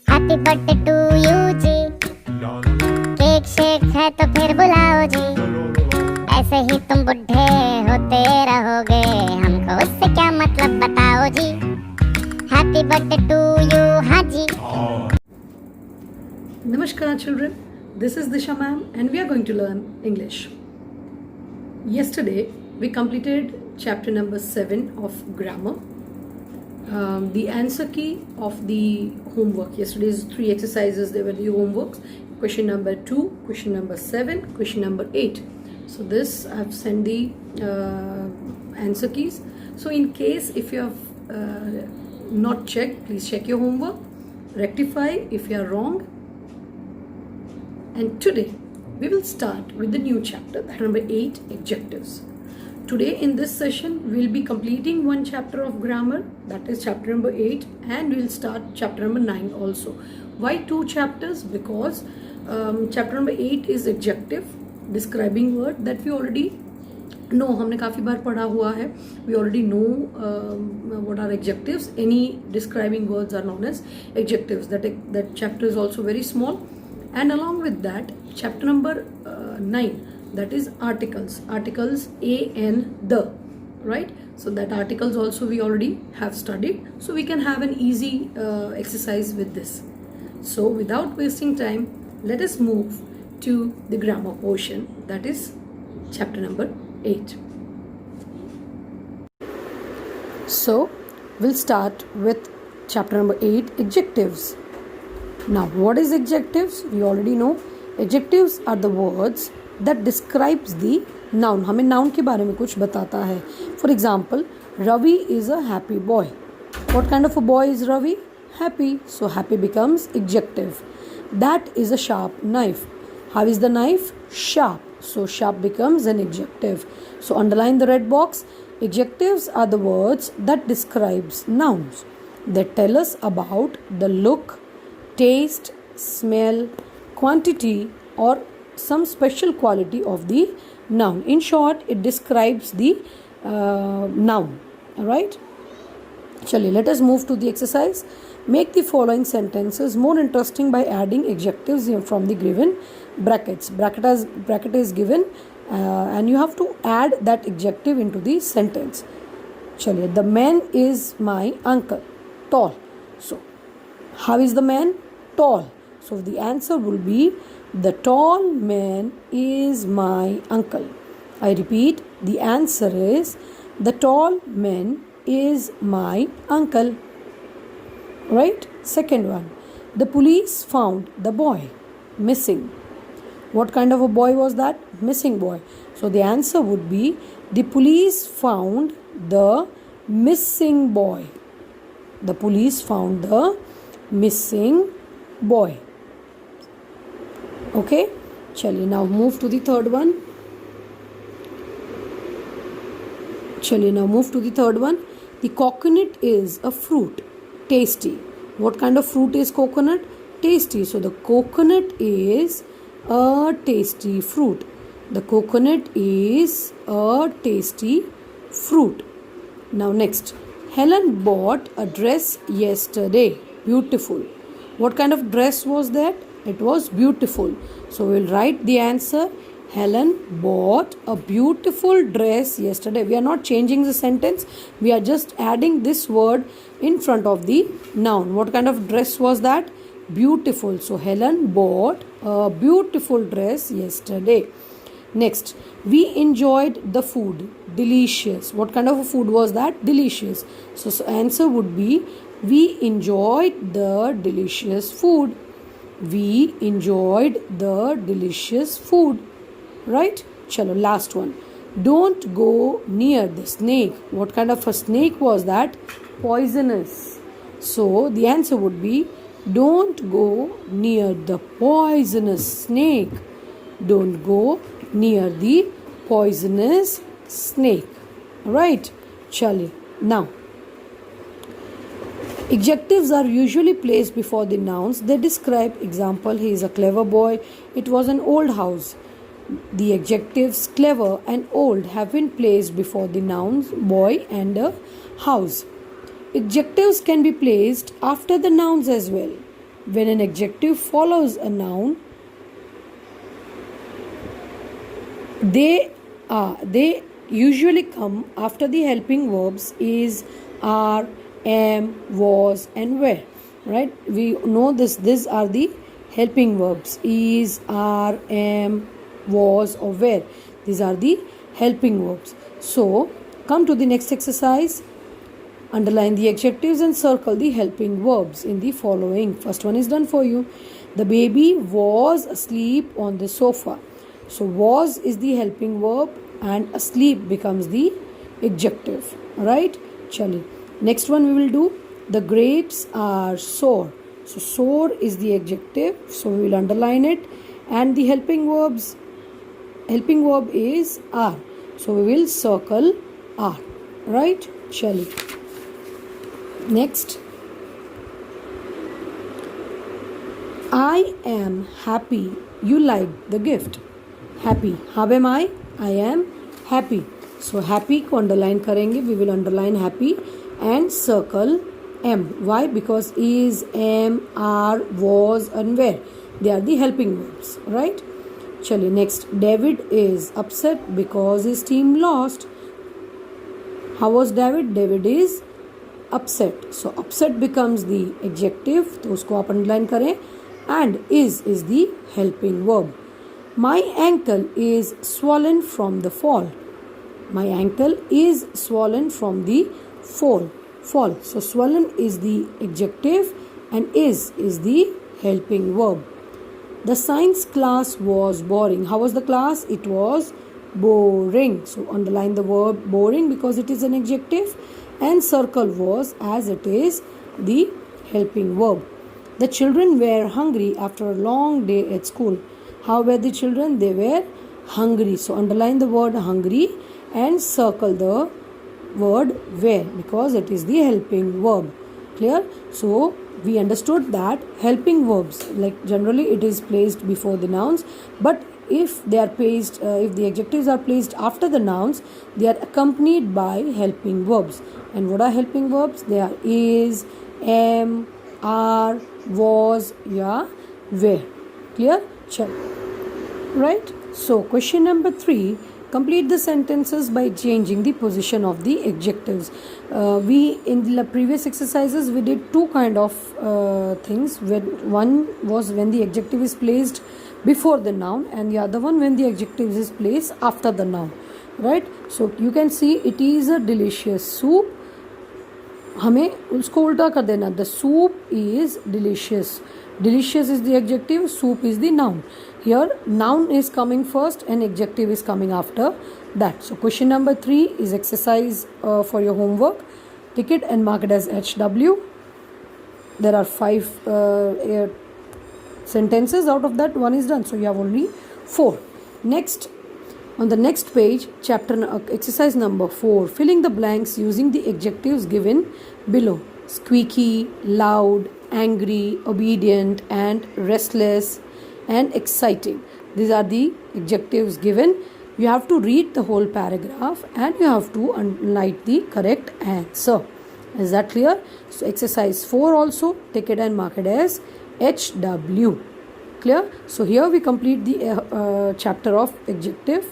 Happy birthday to you जी, cake shake है तो फिर बुलाओ जी, ऐसे ही तुम बुढ़े होते रहोगे, हमको उससे क्या मतलब बताओ जी। हैप्पी बर्थडे टू यू हाँ जी। Namaskar children, this is Disha ma'am and we are going to learn English. Yesterday we completed chapter number 7 of grammar. The answer key of the homework. Yesterday's 3 exercises, they were the homeworks. Question number 2, question number 7, question number 8. So this I have sent the answer keys. So in case if you have not checked, please check your homework, rectify if you are wrong. And today we will start with the new chapter, that number 8, adjectives. Today in this session we will be completing one chapter of grammar, that is chapter number 8, and we will start chapter number 9 also. Why 2 chapters? Because chapter number 8 is adjective, describing word that we already know, हमने काफ़ी बार पढ़ा हुआ है. We already know what are adjectives. Any describing words are known as adjectives. That chapter is also very small. And along with that, chapter number 9, that is articles. Articles a and the, right? So that articles also we already have studied. So we can have an easy exercise with this. So without wasting time, let us move to the grammar portion, that is chapter number 8. So we'll start with chapter number 8, adjectives. Now what is adjectives? We already know. Adjectives are the words that describes the noun. हमें noun के बारे में कुछ बताता है. For example, Ravi is a happy boy. What kind of a boy is Ravi? Happy. So happy becomes adjective. That is a sharp knife. How is the knife? Sharp. So sharp becomes an adjective. So underline the red box. Adjectives are the words that describes nouns. They tell us about the look, taste, smell, quantity or some special quality of the noun. In short, it describes the noun. Alright? Chaliye, let us move to the exercise. Make the following sentences more interesting by adding adjectives from the given brackets. Bracket is given and you have to add that adjective into the sentence. Chaliye, the man is my uncle. Tall. So, how is the man? Tall. So the answer will be the tall man is my uncle. I repeat, the answer is the tall man is my uncle. Right? Second one, the police found the boy missing. What kind of a boy was that? Missing boy. So the answer would be the police found the missing boy. The police found the missing boy. Okay, chaliye, now move to the third one. The coconut is a fruit. Tasty. What kind of fruit is coconut? Tasty. So the coconut is a tasty fruit. The coconut is a tasty fruit. Now next, Helen bought a dress yesterday. Beautiful. What kind of dress was that? It was beautiful. So we'll write the answer. Helen bought a beautiful dress yesterday. We are not changing the sentence. We are just adding this word in front of the noun. What kind of dress was that? Beautiful. So Helen bought a beautiful dress yesterday. Next, we enjoyed the food. Delicious. What kind of a food was that? Delicious. So answer would be we enjoyed the delicious food. We enjoyed the delicious food. Right? Chalo, last one. Don't go near the snake. What kind of a snake was that? Poisonous. So the answer would be don't go near the poisonous snake. Don't go near the poisonous snake. Right? Chali. Now, adjectives are usually placed before the nouns. They describe, example, he is a clever boy. It was an old house. The adjectives clever and old have been placed before the nouns boy and a house. Adjectives can be placed after the nouns as well. When an adjective follows a noun, they usually come after the helping verbs is, are, am, was, and were. Right? We know this. These are the helping verbs: is, are, am, was, or were. These are the helping verbs. So, come to the next exercise. Underline the adjectives and circle the helping verbs in the following. First one is done for you. The baby was asleep on the sofa. So was is the helping verb and asleep becomes the adjective. Alright? Chali. Next one we will do. The grapes are sour. So sour is the adjective. So we will underline it. And the helping verb is are. So we will circle are. Right? Chali. Next, I am happy you liked the gift. Happy. How am I? I am happy. So happy को underline करेंगे. We will underline happy and circle am. Why? Because is, am, are, was, and were. They are the helping verbs. Right? Chali. Next, David is upset because his team lost. How was David? David is upset. So upset becomes the adjective. तो उसको आप underline करें. And is the helping verb. My ankle is swollen from the fall. My ankle is swollen from the fall. So swollen is the adjective and is the helping verb. The science class was boring. How was the class? It was boring. So underline the verb boring because it is an adjective. And circle was as it is the helping verb. The children were hungry after a long day at school. How were the children? They were hungry. So underline the word hungry and circle the word were because it is the helping verb. Clear? So we understood that helping verbs, like generally it is placed before the nouns, but if they are placed, if the adjectives are placed after the nouns, they are accompanied by helping verbs. And what are helping verbs? They are is, am, are, was, yeah, were. Clear? Check. Right? So question number 3. Complete the sentences by changing the position of the adjectives. We in the previous exercises we did two kind of things. One was when the adjective is placed before the noun, and the other one when the adjective is placed after the noun. Right? So you can see it is a delicious soup. हमें उसको उल्टा कर देना. The soup is delicious. Delicious is the adjective, soup is the noun. Here noun is coming first and adjective is coming after that. So question number 3 is exercise for your homework. Tick it and mark it as HW. There are 5 sentences. Out of that, 1 is done. So you have only 4. Next, on the next page, exercise number 4. Filling the blanks using the adjectives given below. Squeaky, loud, angry, obedient, and restless, and exciting. These are the adjectives given. You have to read the whole paragraph and you have to write the correct answer. Is that clear? So exercise 4 also, take it and mark it as HW. Clear? So here we complete the chapter of adjective.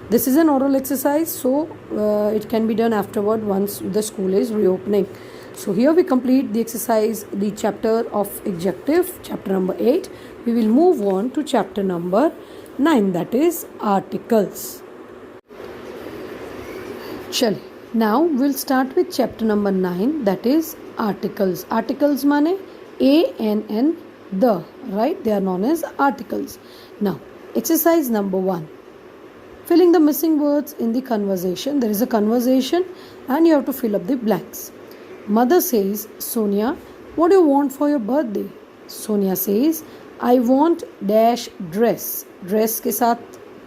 This is an oral exercise, so it can be done afterward once the school is reopening. So here we complete the exercise, the chapter of adjective, chapter number 8. We will move on to chapter number 9, that is articles. Chal. Now we'll start with chapter number 9, that is articles. Articles mane A-N-N, the, right? They are known as articles. Now, exercise number 1. Filling the missing words in the conversation. There is a conversation and you have to fill up the blanks. Mother says, Sonia, what do you want for your birthday? Sonia says, I want dash dress. Dress के साथ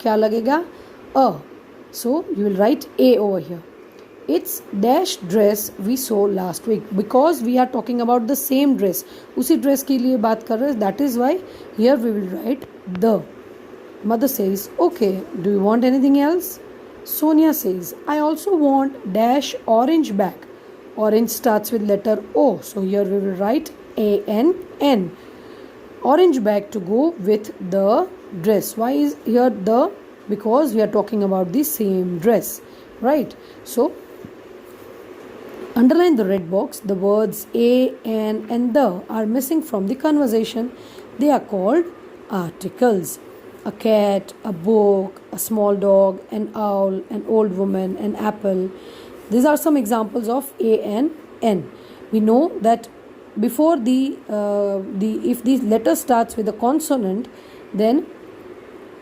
क्या लगेगा? A. So you will write A over here. It's dash dress we saw last week because we are talking about the same dress. उसी dress के लिए बात कर रहे हैं. That is why here we will write the. Mother says, okay, do you want anything else? Sonia says, I also want dash orange bag. Orange starts with letter O. So here we will write ANN. Orange bag to go with the dress. Why is here the? Because we are talking about the same dress, right? So underline the red box. The words a, an and the are missing from the conversation. They are called articles. A cat, a book, a small dog, an owl, an old woman, an apple. These are some examples of a and n. We know that before if the letter starts with a consonant, then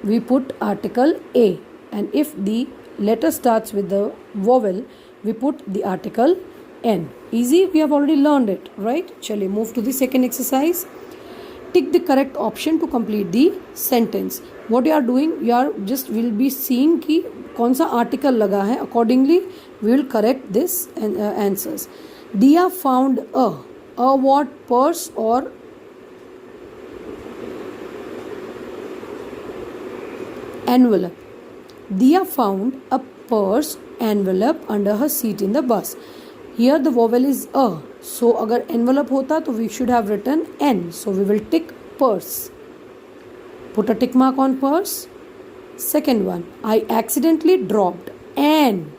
we put article a, and if the letter starts with the vowel, we put the article n. Easy, we have already learned it, right? Chaliye move to the second exercise. Tick the correct option to complete the sentence. What you are doing, you are just will be seeing कि कौन सा article लगा है. Accordingly, we will correct this answers. Dia found a what? Purse or envelope. Dia found a purse envelope under her seat in the bus. Here the vowel is a. So अगर envelope होता तो we should have written n. So we will tick purse. Put a tick mark on purse. Second one, I accidentally dropped an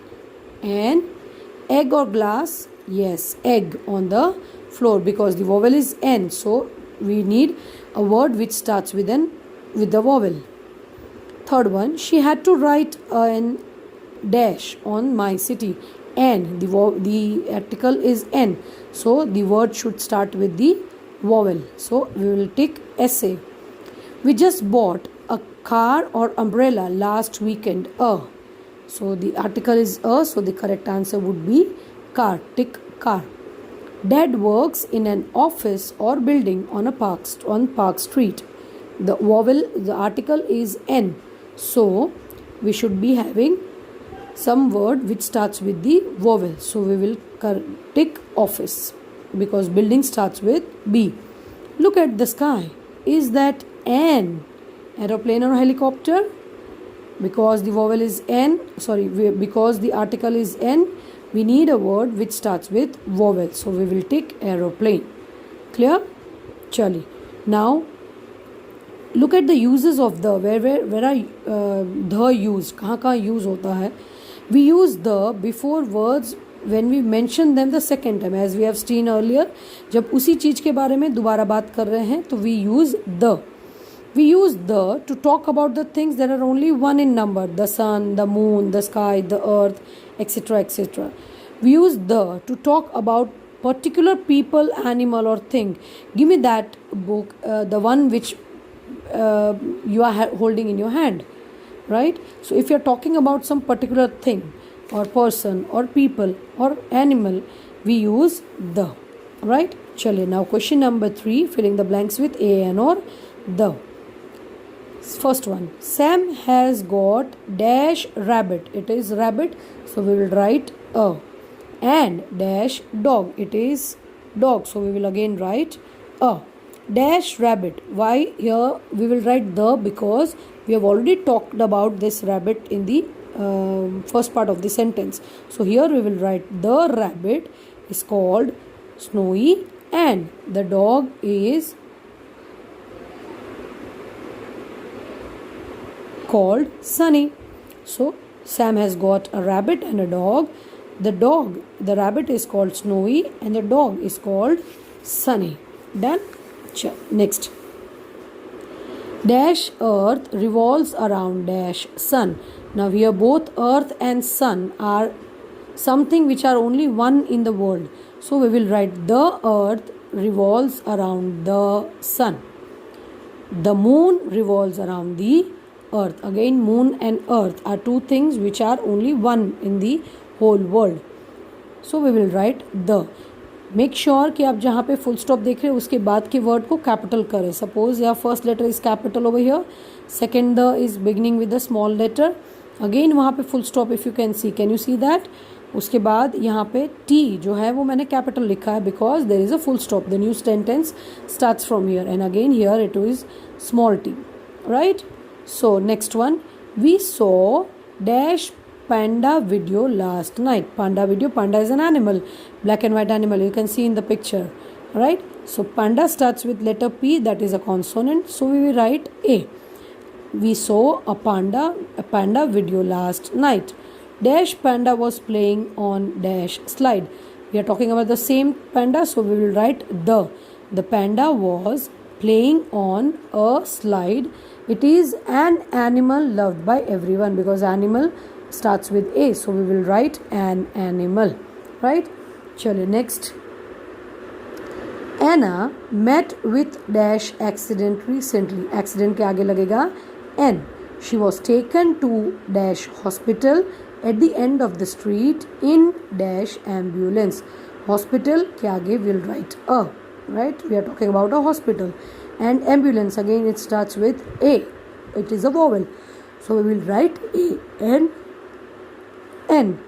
egg or glass. Yes, egg on the floor because the vowel is n. So we need a word which starts with the vowel. Third one, she had to write an dash on my city. N, the article is n. So the word should start with the vowel. So we will tick essay. We just bought a car or umbrella last weekend. So the article is a. So the correct answer would be car. Tick car. Dad works in an office or building on Park Street. The vowel, the article is n. So we should be having some word which starts with the vowel. So we will tick office because building starts with B. Look at the sky. Is that an aeroplane or helicopter? Because the vowel is n, because the article is n, we need a word which starts with vowel. So we will tick aeroplane. Clear? Chali. Now look at the uses of the. Where are the used? कहाँ use होता है? We use the before words when we mention them the second time, as we have seen earlier. जब उसी चीज के बारे में दोबारा बात कर रहे हैं तो we use the. We use the to talk about the things that are only one in number: the sun, the moon, the sky, the earth, etc., etc. We use the to talk about particular people, animal, or thing. Give me that book, the one which you are holding in your hand, right? So if you are talking about some particular thing or person or people or animal, we use the, right? Chaliye, now question number 3, filling the blanks with a, an or the. First one, Sam has got dash rabbit. It is rabbit, so we will write a. And dash dog. It is dog, so we will again write a. Dash rabbit. Why here we will write the? Because we have already talked about this rabbit in the first part of the sentence. So here we will write the rabbit is called Snowy and the dog is called Sunny. So Sam has got a rabbit and a dog. The rabbit is called Snowy and the dog is called Sunny. Done? Next. Dash earth revolves around dash sun. Now here both earth and sun are something which are only one in the world. So we will write the earth revolves around the sun. The moon revolves around the earth. Again, moon and earth are two things which are only one in the whole world. So we will write the. Make sure कि आप जहाँ पे full stop देख रहे हैं उसके बाद के word को capital करें. Suppose your first letter is capital over here, second the is beginning with a small letter. Again वहाँ पे full stop if you can see. Can you see that? उसके बाद यहाँ पे T जो है वो मैंने capital लिखा है because there is a full stop. The new sentence starts from here and again here it is small t. Right? So next one, we saw dash panda video last night. Panda video, panda is an animal, black and white animal, you can see in the picture, right? So panda starts with letter P, that is a consonant, so we will write A. We saw a panda video last night. Dash panda was playing on dash slide. We are talking about the same panda, so we will write the. The panda was playing on a slide. It is an animal loved by everyone, because animal starts with A, so we will write an animal, right? Chalo next. Anna met with dash accident recently. Accident के आगे लगेगा N. She was taken to dash hospital at the end of the street in dash ambulance. Hospital के आगे we'll write a, right? We are talking about a hospital. And ambulance, again it starts with A. It is a vowel. So we will write A and N.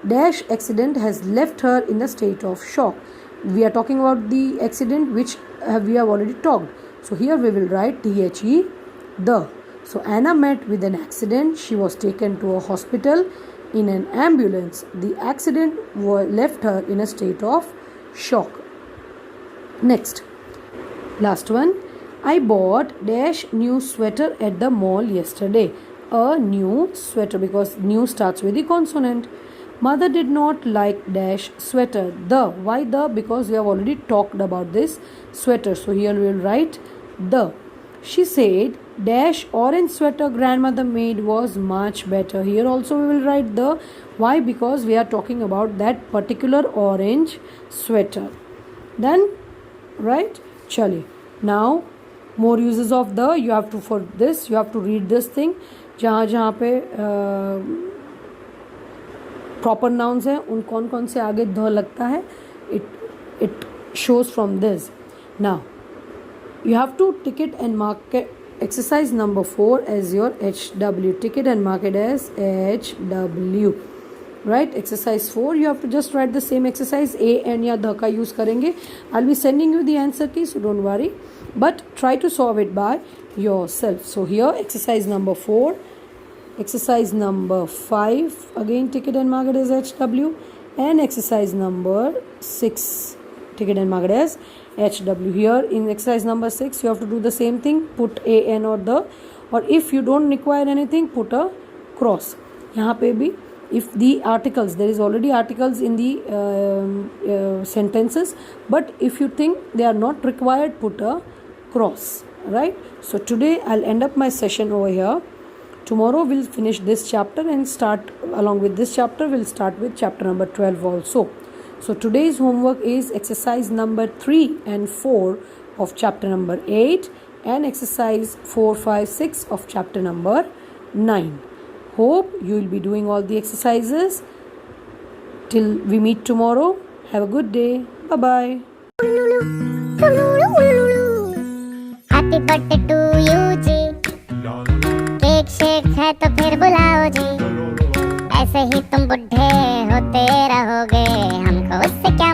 Dash accident has left her in a state of shock. We are talking about the accident which we have already talked. So here we will write THE, the. So Anna met with an accident. She was taken to a hospital in an ambulance. The accident left her in a state of shock. Next, last one. I bought dash new sweater at the mall yesterday. A new sweater, because new starts with the consonant. Mother did not like dash sweater. The. Why the? Because we have already talked about this sweater. So here we will write the. She said dash orange sweater grandmother made was much better. Here also we will write the. Why? Because we are talking about that particular orange sweater. Then, right? Chale. Now, more uses of the. You have to, for this, you have to read this thing. जहाँ पे proper nouns हैं उन कौन से आगे ध लगता है, it shows from this. Now you have to tick it and mark it, exercise number 4 as your HW. Tick it and mark it as HW, right? Exercise 4, you have to just write the same exercise. A and या ध का use करेंगे. I'll be sending you the answer key, so don't worry, but try to solve it by yourself. So here exercise number 4. Exercise number 5, again tick it and mark it as HW, and exercise number 6, tick it and mark it as HW. Here in exercise number 6 you have to do the same thing, put A, N or the, or if you don't require anything, put a cross. यहाँ पे भी if the articles, there is already articles in the sentences, but if you think they are not required, put a cross, right? So today I'll end up my session over here. Tomorrow we'll finish this chapter and start, along with this chapter we'll start with chapter number 12 also. So today's homework is exercise number 3 and 4 of chapter number 8 and exercise 4, 5, 6 of chapter number 9. Hope you will be doing all the exercises. Till we meet tomorrow, have a good day. Bye-bye. Happy birthday to you जी, cake shake है तो फिर बुलाओ जी, ऐसे ही तुम बुढ़े होते रहोगे, हमको उससे क्या